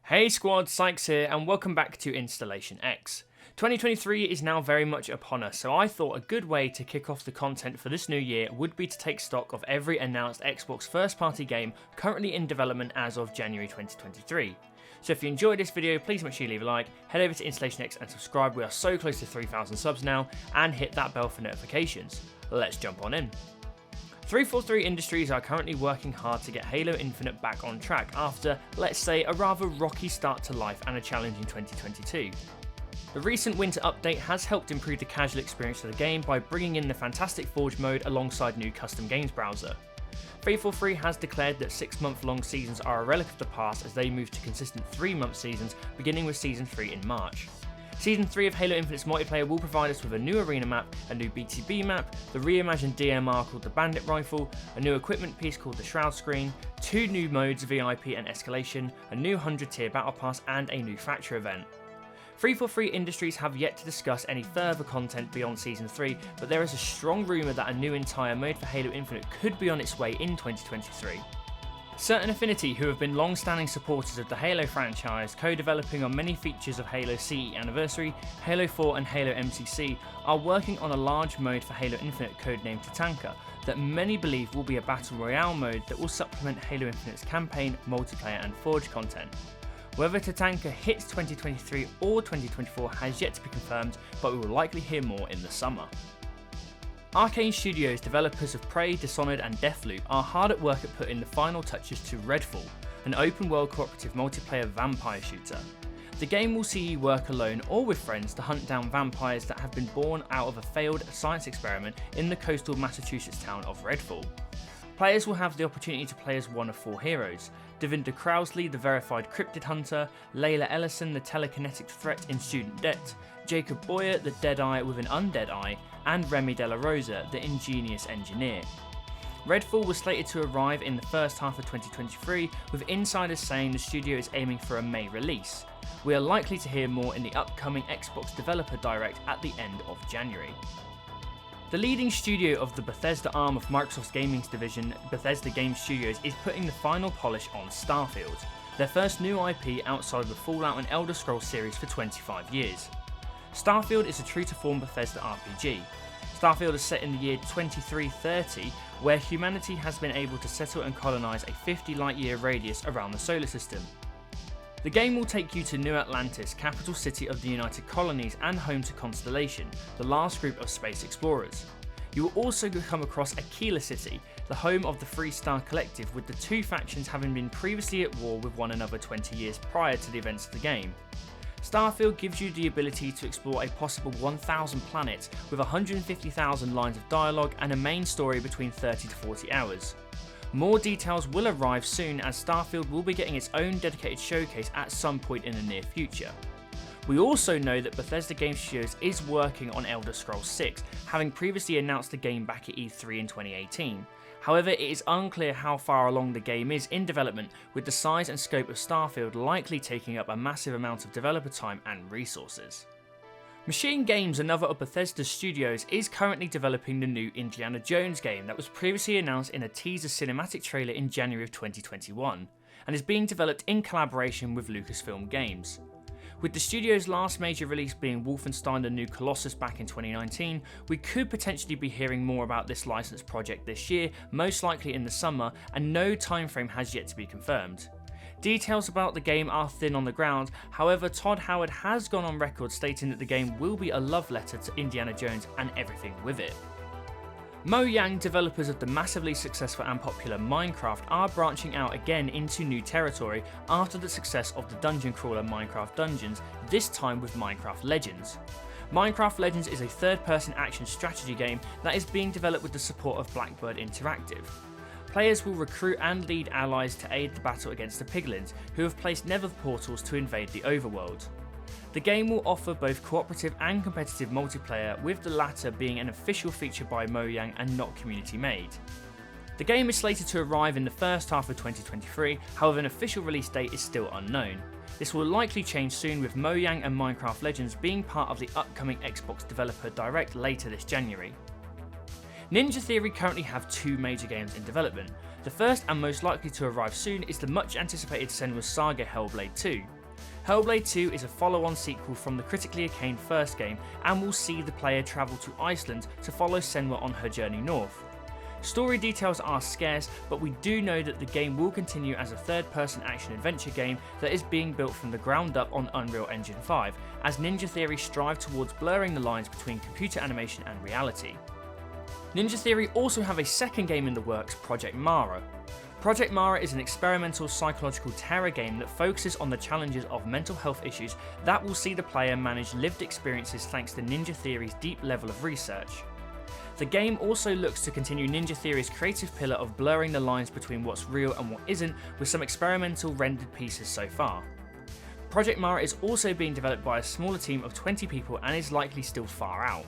Hey squad, Sykes here, and welcome back to InstallationX. 2023 is now very much upon us, so I thought a good way to kick off the content for this new year would be to take stock of every announced Xbox first-party game currently in development as of January 2023. So if you enjoyed this video, please make sure you leave a like, head over to InstallationX and subscribe. We are so close to 3,000 subs now, and hit that bell for notifications. Let's jump on in. 343 Industries are currently working hard to get Halo Infinite back on track after, let's say, a rather rocky start to life and a challenging 2022. The recent winter update has helped improve the casual experience of the game by bringing in the fantastic Forge mode alongside new custom games browser. 343 has declared that 6-month-long seasons are a relic of the past as they move to consistent 3-month seasons, beginning with Season 3 in March. Season 3 of Halo Infinite's multiplayer will provide us with a new arena map, a new BTB map, the reimagined DMR called the Bandit Rifle, a new equipment piece called the Shroud Screen, 2 new modes VIP and Escalation, a new 100-tier battle pass and a new Fracture event. 343 Industries have yet to discuss any further content beyond Season 3, but there is a strong rumour that a new entire mode for Halo Infinite could be on its way in 2023. Certain Affinity, who have been long-standing supporters of the Halo franchise, co-developing on many features of Halo CE Anniversary, Halo 4 and Halo MCC, are working on a large mode for Halo Infinite codenamed Tatanka that many believe will be a Battle Royale mode that will supplement Halo Infinite's campaign, multiplayer and Forge content. Whether Tatanka hits 2023 or 2024 has yet to be confirmed, but we will likely hear more in the summer. Arkane Studios, developers of Prey, Dishonored and Deathloop, are hard at work at putting the final touches to Redfall, an open-world cooperative multiplayer vampire shooter. The game will see you work alone or with friends to hunt down vampires that have been born out of a failed science experiment in the coastal Massachusetts town of Redfall. Players will have the opportunity to play as one of 4 heroes: Devinda Crowsley, the verified cryptid hunter, Layla Ellison, the telekinetic threat in Student Debt, Jacob Boyer, the Deadeye with an undead eye, and Remy De La Rosa, the ingenious engineer. Redfall was slated to arrive in the first half of 2023, with insiders saying the studio is aiming for a May release. We are likely to hear more in the upcoming Xbox Developer Direct at the end of January. The leading studio of the Bethesda arm of Microsoft's gaming division, Bethesda Game Studios, is putting the final polish on Starfield, their first new IP outside of the Fallout and Elder Scrolls series for 25 years. Starfield is a true-to-form Bethesda RPG. Starfield is set in the year 2330, where humanity has been able to settle and colonise a 50 light-year radius around the solar system. The game will take you to New Atlantis, capital city of the United Colonies and home to Constellation, the last group of space explorers. You will also come across Aquila City, the home of the Free Star Collective, with the 2 factions having been previously at war with one another 20 years prior to the events of the game. Starfield gives you the ability to explore a possible 1,000 planets with 150,000 lines of dialogue and a main story between 30 to 40 hours. More details will arrive soon, as Starfield will be getting its own dedicated showcase at some point in the near future. We also know that Bethesda Game Studios is working on Elder Scrolls 6, having previously announced the game back at E3 in 2018. However, it is unclear how far along the game is in development, with the size and scope of Starfield likely taking up a massive amount of developer time and resources. Machine Games, another of Bethesda's studios, is currently developing the new Indiana Jones game that was previously announced in a teaser cinematic trailer in January of 2021, and is being developed in collaboration with Lucasfilm Games. With the studio's last major release being Wolfenstein: The New Colossus back in 2019, we could potentially be hearing more about this licensed project this year, most likely in the summer, and no timeframe has yet to be confirmed. Details about the game are thin on the ground, however Todd Howard has gone on record stating that the game will be a love letter to Indiana Jones and everything with it. Mojang, developers of the massively successful and popular Minecraft, are branching out again into new territory after the success of the dungeon crawler Minecraft Dungeons, this time with Minecraft Legends. Minecraft Legends is a third-person action strategy game that is being developed with the support of Blackbird Interactive. Players will recruit and lead allies to aid the battle against the piglins, who have placed nether portals to invade the overworld. The game will offer both cooperative and competitive multiplayer, with the latter being an official feature by Mojang and not community made. The game is slated to arrive in the first half of 2023, however an official release date is still unknown. This will likely change soon, with Mojang and Minecraft Legends being part of the upcoming Xbox Developer Direct later this January. Ninja Theory currently have 2 major games in development. The first and most likely to arrive soon is the much anticipated Senua Saga Hellblade 2. Hellblade 2 is a follow-on sequel from the critically acclaimed first game and will see the player travel to Iceland to follow Senua on her journey north. Story details are scarce, but we do know that the game will continue as a third-person action-adventure game that is being built from the ground up on Unreal Engine 5, as Ninja Theory strive towards blurring the lines between computer animation and reality. Ninja Theory also have a second game in the works, Project Mara. Project Mara is an experimental psychological terror game that focuses on the challenges of mental health issues that will see the player manage lived experiences thanks to Ninja Theory's deep level of research. The game also looks to continue Ninja Theory's creative pillar of blurring the lines between what's real and what isn't, with some experimental rendered pieces so far. Project Mara is also being developed by a smaller team of 20 people and is likely still far out.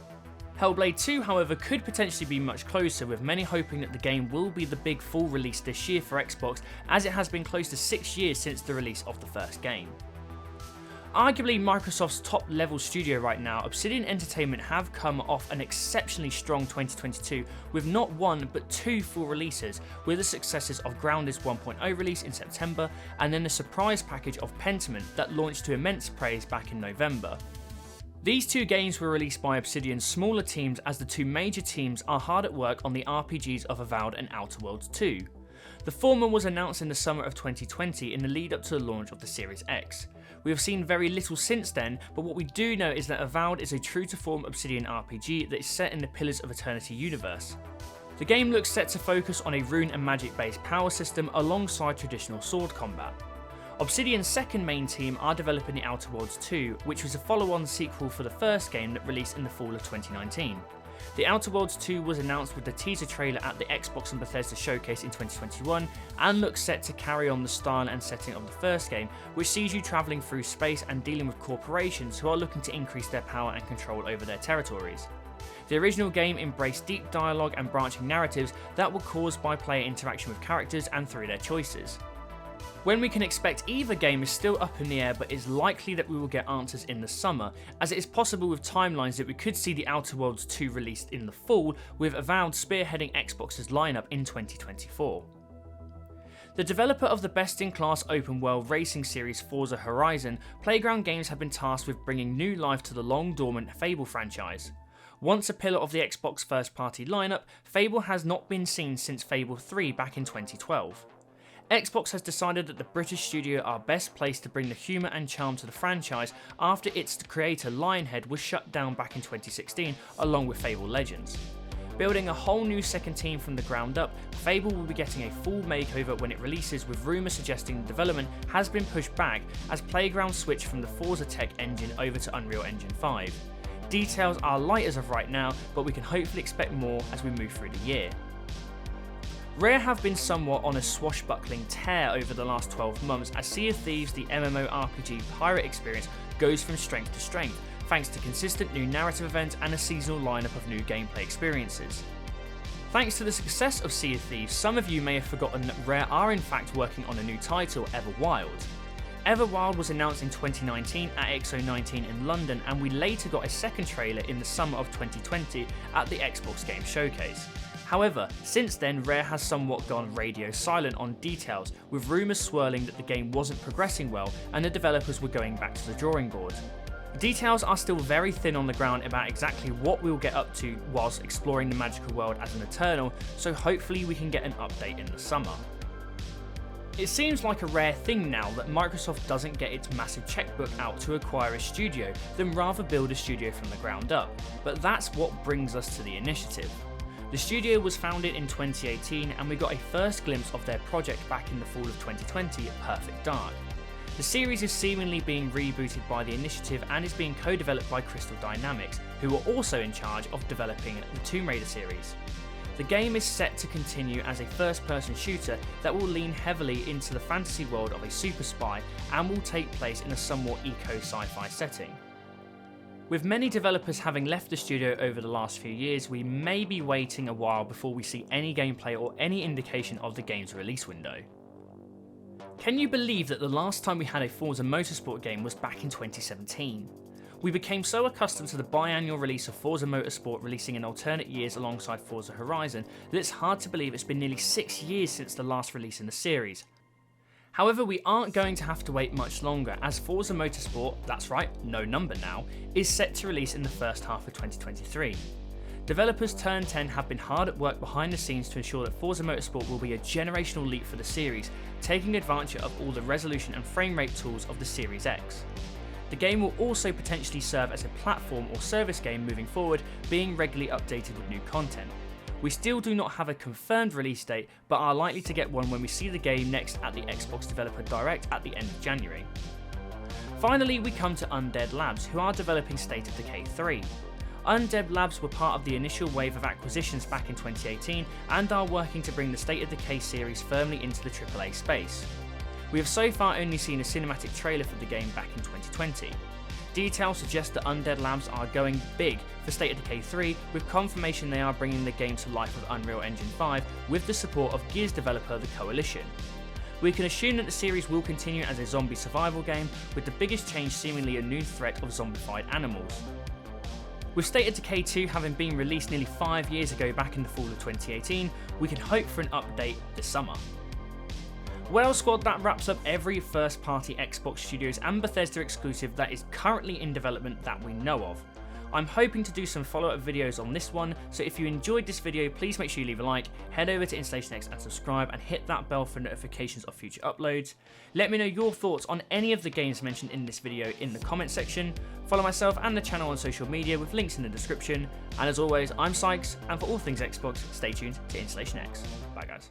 Hellblade 2, however, could potentially be much closer, with many hoping that the game will be the big full release this year for Xbox, as it has been close to 6 years since the release of the first game. Arguably Microsoft's top level studio right now, Obsidian Entertainment have come off an exceptionally strong 2022 with not one but two full releases, with the successes of Grounded's 1.0 release in September and then the surprise package of Pentiment that launched to immense praise back in November. These two games were released by Obsidian's smaller teams, as the two major teams are hard at work on the RPGs of Avowed and Outer Worlds 2. The former was announced in the summer of 2020 in the lead up to the launch of the Series X. We have seen very little since then, but what we do know is that Avowed is a true to form Obsidian RPG that is set in the Pillars of Eternity universe. The game looks set to focus on a rune and magic based power system alongside traditional sword combat. Obsidian's second main team are developing the Outer Worlds 2, which was a follow-on sequel for the first game that released in the fall of 2019. The Outer Worlds 2 was announced with the teaser trailer at the Xbox and Bethesda showcase in 2021 and looks set to carry on the style and setting of the first game, which sees you travelling through space and dealing with corporations who are looking to increase their power and control over their territories. The original game embraced deep dialogue and branching narratives that were caused by player interaction with characters and through their choices. When we can expect either game is still up in the air, but it's likely that we will get answers in the summer, as it is possible with timelines that we could see the Outer Worlds 2 released in the fall, with Avowed spearheading Xbox's lineup in 2024. The developer of the best-in-class open-world racing series Forza Horizon, Playground Games have been tasked with bringing new life to the long-dormant Fable franchise. Once a pillar of the Xbox first-party lineup, Fable has not been seen since Fable 3 back in 2012. Xbox has decided that the British studio are best placed to bring the humour and charm to the franchise after its creator Lionhead was shut down back in 2016 along with Fable Legends. Building a whole new second team from the ground up, Fable will be getting a full makeover when it releases, with rumours suggesting the development has been pushed back as Playground switched from the Forza tech engine over to Unreal Engine 5. Details are light as of right now, but we can hopefully expect more as we move through the year. Rare have been somewhat on a swashbuckling tear over the last 12 months as Sea of Thieves, the MMORPG pirate experience, goes from strength to strength, thanks to consistent new narrative events and a seasonal lineup of new gameplay experiences. Thanks to the success of Sea of Thieves, some of you may have forgotten that Rare are in fact working on a new title, Everwild. Everwild was announced in 2019 at XO19 in London, and we later got a second trailer in the summer of 2020 at the Xbox Game Showcase. However, since then Rare has somewhat gone radio silent on details, with rumours swirling that the game wasn't progressing well and the developers were going back to the drawing board. Details are still very thin on the ground about exactly what we'll get up to whilst exploring the magical world as an Eternal, so hopefully we can get an update in the summer. It seems like a rare thing now that Microsoft doesn't get its massive checkbook out to acquire a studio, than rather build a studio from the ground up, but that's what brings us to the initiative. The studio was founded in 2018 and we got a first glimpse of their project back in the fall of 2020, Perfect Dark. The series is seemingly being rebooted by the initiative and is being co-developed by Crystal Dynamics, who are also in charge of developing the Tomb Raider series. The game is set to continue as a first-person shooter that will lean heavily into the fantasy world of a super spy and will take place in a somewhat eco-sci-fi setting. With many developers having left the studio over the last few years, we may be waiting a while before we see any gameplay or any indication of the game's release window. Can you believe that the last time we had a Forza Motorsport game was back in 2017? We became so accustomed to the biannual release of Forza Motorsport releasing in alternate years alongside Forza Horizon that it's hard to believe it's been nearly 6 years since the last release in the series. However, we aren't going to have to wait much longer, as Forza Motorsport, that's right, no number now, is set to release in the first half of 2023. Developers Turn 10 have been hard at work behind the scenes to ensure that Forza Motorsport will be a generational leap for the series, taking advantage of all the resolution and frame rate tools of the Series X. The game will also potentially serve as a platform or service game moving forward, being regularly updated with new content. We still do not have a confirmed release date, but are likely to get one when we see the game next at the Xbox Developer Direct at the end of January. Finally, we come to Undead Labs, who are developing State of Decay 3. Undead Labs were part of the initial wave of acquisitions back in 2018 and are working to bring the State of Decay series firmly into the AAA space. We have so far only seen a cinematic trailer for the game back in 2020. Details suggest that Undead Labs are going big for State of Decay 3, with confirmation they are bringing the game to life with Unreal Engine 5 with the support of Gears developer The Coalition. We can assume that the series will continue as a zombie survival game, with the biggest change seemingly a new threat of zombified animals. With State of Decay 2 having been released nearly 5 years ago back in the fall of 2018, we can hope for an update this summer. Well squad, that wraps up every first party Xbox Studios and Bethesda exclusive that is currently in development that we know of. I'm hoping to do some follow-up videos on this one, so if you enjoyed this video, please make sure you leave a like, head over to InstallationX and subscribe, and hit that bell for notifications of future uploads. Let me know your thoughts on any of the games mentioned in this video in the comment section. Follow myself and the channel on social media with links in the description, and as always, I'm Sykes, and for all things Xbox, stay tuned to InstallationX. Bye guys.